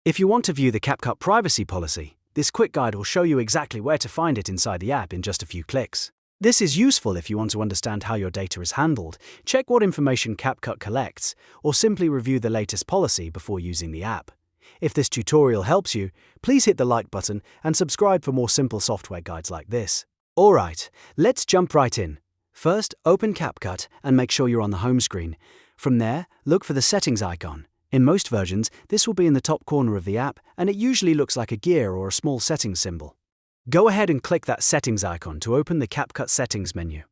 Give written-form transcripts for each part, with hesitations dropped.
If you want to view the CapCut privacy policy, this quick guide will show you exactly where to find it inside the app in just a few clicks. This is useful if you want to understand how your data is handled, check what information CapCut collects, or simply review the latest policy before using the app. If this tutorial helps you, please hit the like button and subscribe for more simple software guides like this. Alright, let's jump right in. First, open CapCut and make sure you're on the home screen. From there, look for the settings icon. In most versions, this will be in the top corner of the app, and it usually looks like a gear or a small settings symbol. Go ahead and click that settings icon to open the CapCut settings menu.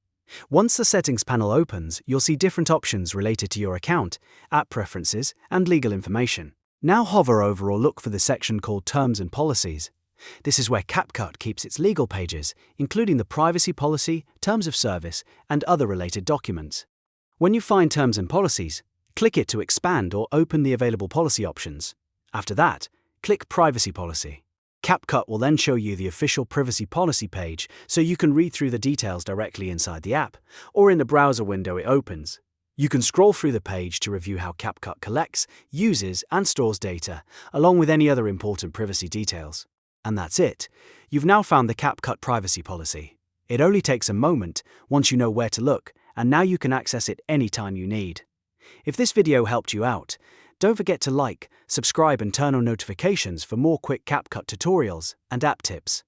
Once the settings panel opens, you'll see different options related to your account, app preferences, and legal information. Now hover over or look for the section called Terms and Policies. This is where CapCut keeps its legal pages, including the privacy policy, terms of service, and other related documents. When you find Terms and Policies, click it to expand or open the available policy options. After that, click Privacy Policy. CapCut will then show you the official privacy policy page so you can read through the details directly inside the app, or in the browser window it opens. You can scroll through the page to review how CapCut collects, uses, and stores data, along with any other important privacy details. And that's it. You've now found the CapCut privacy policy. It only takes a moment once you know where to look, and now you can access it anytime you need. If this video helped you out, don't forget to like, subscribe and turn on notifications for more quick CapCut tutorials and app tips.